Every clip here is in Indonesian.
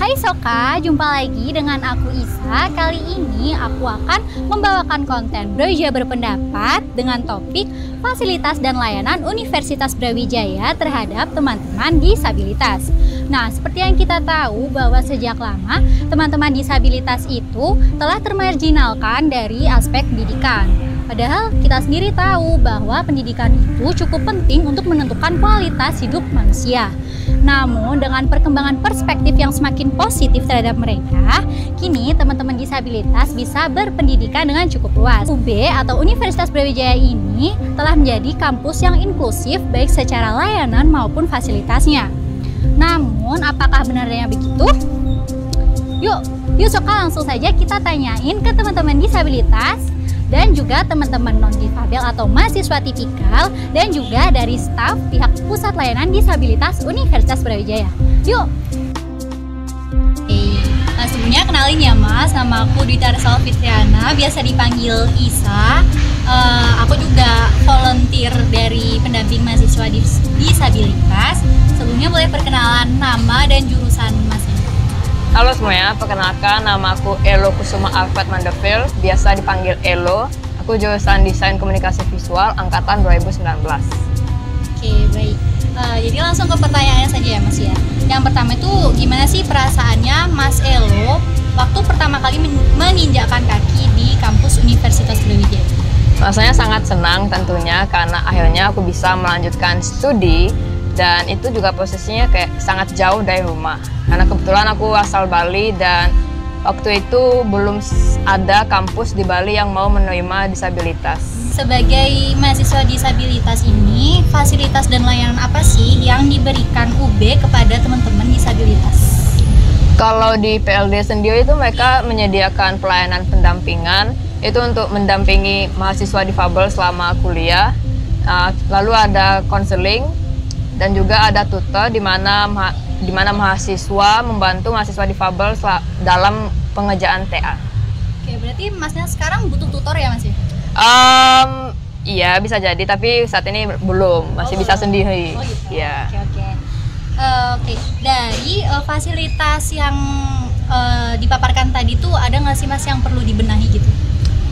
Hai Soka, jumpa lagi dengan aku Isa. Kali ini aku akan membawakan konten Brawijaya Berpendapat dengan topik fasilitas dan layanan Universitas Brawijaya terhadap teman-teman disabilitas. Nah, seperti yang kita tahu bahwa sejak lama teman-teman disabilitas itu telah termarginalkan dari aspek pendidikan. Padahal kita sendiri tahu bahwa pendidikan itu cukup penting untuk menentukan kualitas hidup manusia. Namun dengan perkembangan perspektif yang semakin positif terhadap mereka, kini teman-teman disabilitas bisa berpendidikan dengan cukup luas. UB atau Universitas Brawijaya ini telah menjadi kampus yang inklusif baik secara layanan maupun fasilitasnya. Namun apakah benarnya begitu? Yuk Soka, langsung saja kita tanyain ke teman-teman disabilitas dan juga teman-teman non-difabel atau mahasiswa tipikal dan juga dari staf pihak Pusat Layanan Disabilitas Universitas Brawijaya. Yuk! Sebelumnya kenalin ya Mas, nama aku Dwita Resal Fitriana, biasa dipanggil Isa. Aku juga volunteer dari pendamping mahasiswa disabilitas. Sebelumnya boleh perkenalan nama dan jurusan Mas. Halo semuanya, perkenalkan nama aku Elo Kusuma Alfred Mandeville, biasa dipanggil Elo. Aku jurusan Desain Komunikasi Visual angkatan 2019. Oke, baik. Jadi langsung ke pertanyaannya saja ya Mas ya. Yang pertama itu gimana sih perasaannya Mas Elo waktu pertama kali menginjakkan kaki di kampus Universitas Brawijaya? Rasanya sangat senang tentunya karena akhirnya aku bisa melanjutkan studi. Dan itu juga posisinya kayak sangat jauh dari rumah. Karena kebetulan aku asal Bali dan waktu itu belum ada kampus di Bali yang mau menerima disabilitas. Sebagai mahasiswa disabilitas ini, fasilitas dan layanan apa sih yang diberikan UB kepada teman-teman disabilitas? Kalau di PLD sendiri itu mereka menyediakan pelayanan pendampingan, itu untuk mendampingi mahasiswa difabel selama kuliah. Lalu ada konseling, dan juga ada tutor di mana mahasiswa membantu mahasiswa difabel dalam pengerjaan TA. Oke, berarti Masnya sekarang butuh tutor ya Mas ya? Iya bisa jadi, tapi saat ini belum, masih bisa sendiri. Oh gitu. Ya. Oke. Dari fasilitas yang dipaparkan tadi tuh ada nggak sih Mas yang perlu dibenahi gitu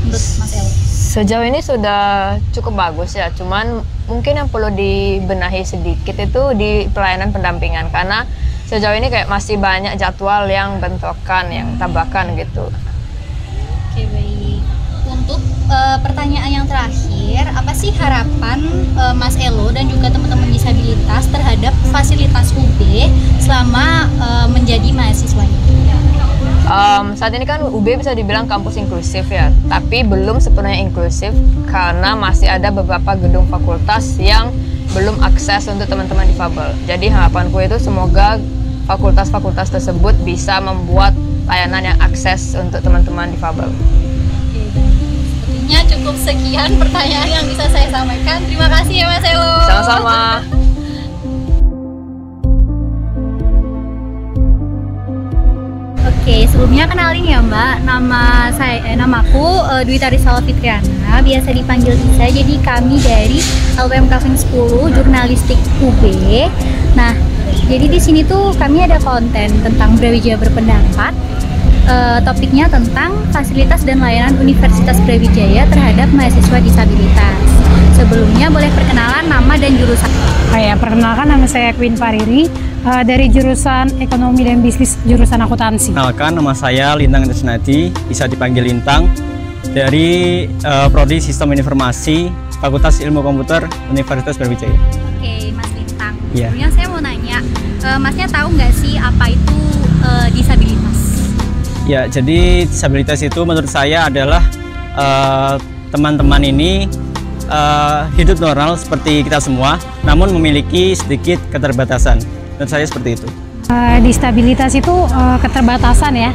menurut Mas Elo? Sejauh ini sudah cukup bagus ya, cuman mungkin yang perlu dibenahi sedikit itu di pelayanan pendampingan karena sejauh ini kayak masih banyak jadwal yang bentrokan, yang tabrakan gitu. Oke, baik. Untuk pertanyaan yang terakhir, apa sih harapan Mas Elo dan juga teman-teman disabilitas terhadap fasilitas UB selama menjadi mahasiswa ini? Saat ini kan UB bisa dibilang kampus inklusif ya, tapi belum sepenuhnya inklusif karena masih ada beberapa gedung fakultas yang belum akses untuk teman-teman difabel. Jadi harapanku itu semoga fakultas-fakultas tersebut bisa membuat layanan yang akses untuk teman-teman difabel. Oke, sepertinya cukup sekian pertanyaan yang bisa saya sampaikan. Terima kasih ya Mas Elo. Sama-sama. Oke, sebelumnya kenalin ya Mbak, namaku Dwita Resal Fitriana, biasa dipanggil Isa. Jadi kami dari LPM Kaving 10 Jurnalistik UB. Nah, jadi di sini tuh kami ada konten tentang Brawijaya Berpendapat. Topiknya tentang fasilitas dan layanan Universitas Brawijaya terhadap mahasiswa disabilitas. Sebelumnya boleh perkenalan nama dan jurusan. Perkenalkan, nama saya Queen Pariri dari jurusan Ekonomi dan Bisnis jurusan Akuntansi. Perkenalkan, nama saya Lintang Desnadi, bisa dipanggil Lintang, dari Prodi Sistem Informasi Fakultas Ilmu Komputer Universitas Brawijaya. Oke, Mas Lintang. Iya. Sebelumnya saya mau nanya, Masnya tahu nggak sih apa itu disabilitas? Ya, jadi disabilitas itu menurut saya adalah teman-teman ini hidup normal seperti kita semua, namun memiliki sedikit keterbatasan. Menurut saya seperti itu. Disabilitas itu keterbatasan ya.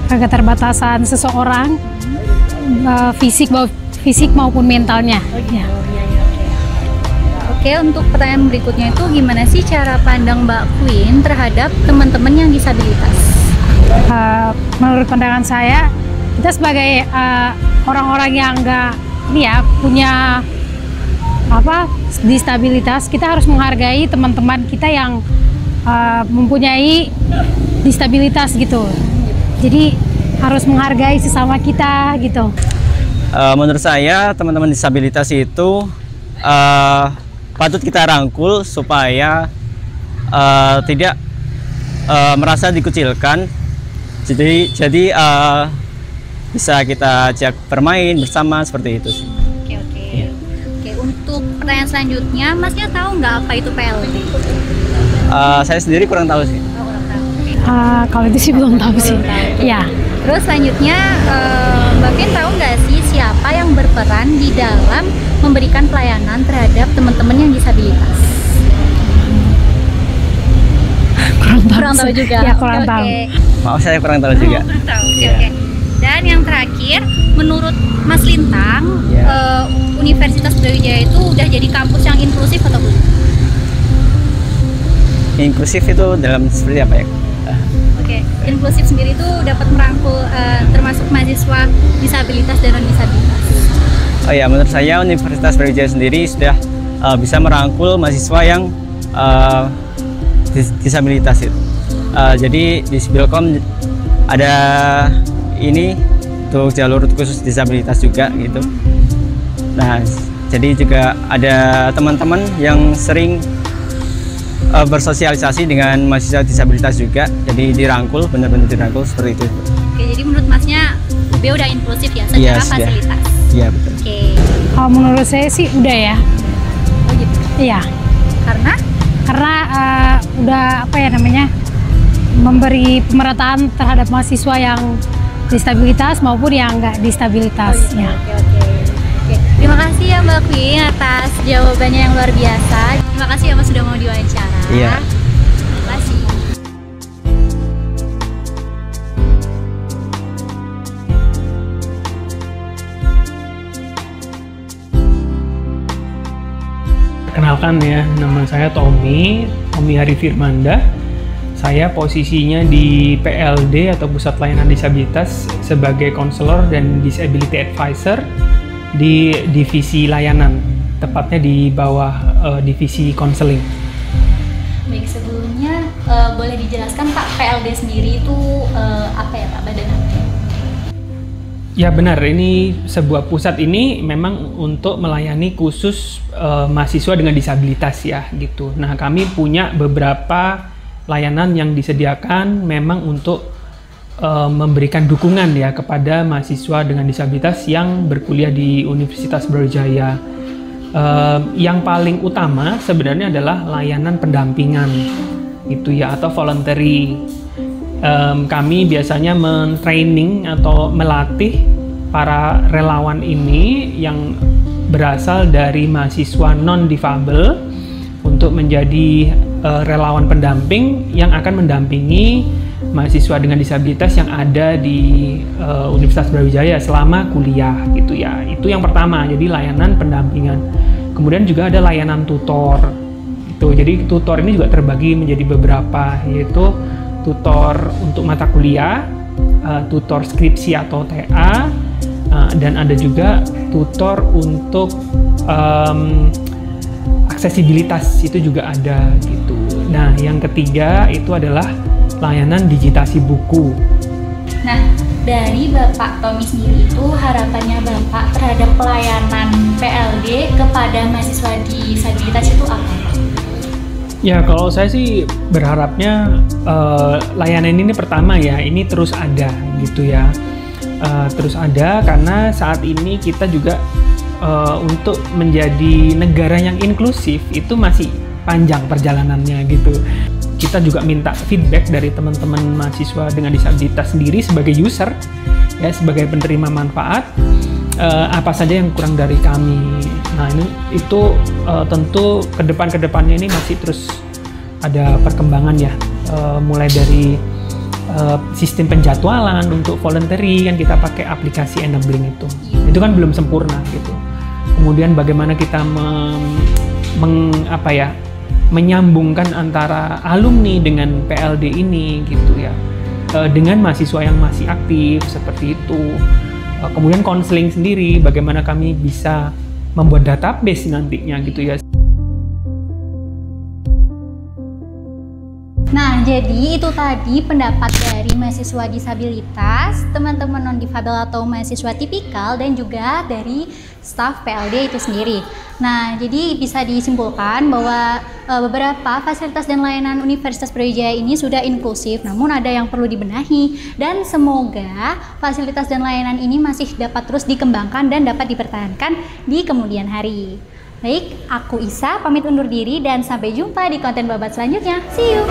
Keterbatasan seseorang, fisik maupun mentalnya. Oke, untuk pertanyaan berikutnya itu gimana sih cara pandang Mbak Queen terhadap teman-teman yang disabilitas? Menurut pandangan saya, kita sebagai orang-orang yang nggak punya disabilitas, kita harus menghargai teman-teman kita yang mempunyai disabilitas gitu. Jadi harus menghargai sesama kita gitu. Menurut saya teman-teman disabilitas itu patut kita rangkul supaya tidak merasa dikucilkan. Jadi bisa kita ajak bermain bersama seperti itu sih. Oke. Iya. Oke, untuk pertanyaan selanjutnya, Masnya tahu nggak apa itu PLD? Saya sendiri kurang tahu sih. Oh, kurang tahu. Oke. Kalau itu sih belum tahu sih. Ya. Terus selanjutnya, Mbak Vin tahu nggak sih siapa yang berperan di dalam memberikan pelayanan terhadap teman-teman yang disabilitas? Kurang tahu sih. juga. Ya, kurang Oke, tahu. Maaf, saya kurang tahu juga. Kurang tahu. Oke, Iya. oke. Dan yang terakhir, menurut Mas Lintang, Iya. Universitas Brawijaya itu udah jadi kampus yang inklusif atau belum? Inklusif itu dalam seperti apa ya? Oke, inklusif sendiri itu dapat merangkul termasuk mahasiswa disabilitas dan non-disabilitas. Oh ya, menurut saya Universitas Brawijaya sendiri sudah bisa merangkul mahasiswa yang disabilitas itu. Jadi di Sibilkom ada ini untuk jalur khusus disabilitas juga gitu. Nah, jadi juga ada teman-teman yang sering bersosialisasi dengan mahasiswa disabilitas juga. Jadi dirangkul, benar-benar dirangkul seperti itu. Oke, jadi menurut Masnya UB udah inklusif ya secara Iya, sudah. fasilitas. Iya, betul. Oke. Kalau menurut saya sih udah ya. Oh gitu. Iya. Karena Udah apa ya namanya, memberi pemerataan terhadap mahasiswa yang disabilitas maupun yang nggak disabilitas. Ya. Oke. Terima kasih ya Mbak Queen atas jawabannya yang luar biasa. Terima kasih ya Mas sudah mau diwawancara. Iya. Terima kasih. Kenalkan ya, nama saya Tommy Hari Firmanda. Saya posisinya di PLD atau Pusat Layanan Disabilitas sebagai konselor dan disability advisor di divisi layanan, tepatnya di bawah divisi konseling. Baik, sebelumnya boleh dijelaskan Pak, PLD sendiri itu apa ya Pak, badan apa? Ya benar, ini sebuah pusat ini memang untuk melayani khusus mahasiswa dengan disabilitas ya gitu. Nah, kami punya beberapa layanan yang disediakan memang untuk memberikan dukungan ya kepada mahasiswa dengan disabilitas yang berkuliah di Universitas Brawijaya. Yang paling utama sebenarnya adalah layanan pendampingan gitu ya, atau voluntary. Kami biasanya men-training atau melatih para relawan ini yang berasal dari mahasiswa non-difabel untuk menjadi relawan pendamping yang akan mendampingi mahasiswa dengan disabilitas yang ada di Universitas Brawijaya selama kuliah gitu ya. Itu yang pertama, jadi layanan pendampingan. Kemudian juga ada layanan tutor. Gitu. Jadi tutor ini juga terbagi menjadi beberapa, yaitu tutor untuk mata kuliah, tutor skripsi atau TA, dan ada juga tutor untuk aksesibilitas, itu juga ada gitu. Nah, yang ketiga itu adalah layanan digitasi buku. Nah, dari Bapak Tommy sendiri itu harapannya Bapak terhadap pelayanan PLD kepada mahasiswa disabilitas itu apa? Ya, kalau saya sih berharapnya layanan ini pertama ya, ini terus ada gitu ya. Terus ada karena saat ini kita juga untuk menjadi negara yang inklusif itu masih panjang perjalanannya gitu. Kita juga minta feedback dari teman-teman mahasiswa dengan disabilitas sendiri sebagai user ya, sebagai penerima manfaat, apa saja yang kurang dari kami. Nah, itu tentu kedepannya ini masih terus ada perkembangan ya, mulai dari sistem penjadwalan untuk voluntary kan kita pakai aplikasi enabling itu kan belum sempurna gitu. Kemudian bagaimana kita menyambungkan antara alumni dengan PLD ini gitu ya, dengan mahasiswa yang masih aktif seperti itu. Kemudian konseling sendiri, bagaimana kami bisa membuat database nantinya gitu ya. Nah, jadi itu tadi pendapat dari mahasiswa disabilitas, teman-teman non-difabel atau mahasiswa tipikal, dan juga dari staf PLD itu sendiri. Nah, jadi bisa disimpulkan bahwa beberapa fasilitas dan layanan Universitas Brawijaya ini sudah inklusif, namun ada yang perlu dibenahi, dan semoga fasilitas dan layanan ini masih dapat terus dikembangkan dan dapat dipertahankan di kemudian hari. Baik, aku Isa pamit undur diri dan sampai jumpa di konten babat selanjutnya. See you!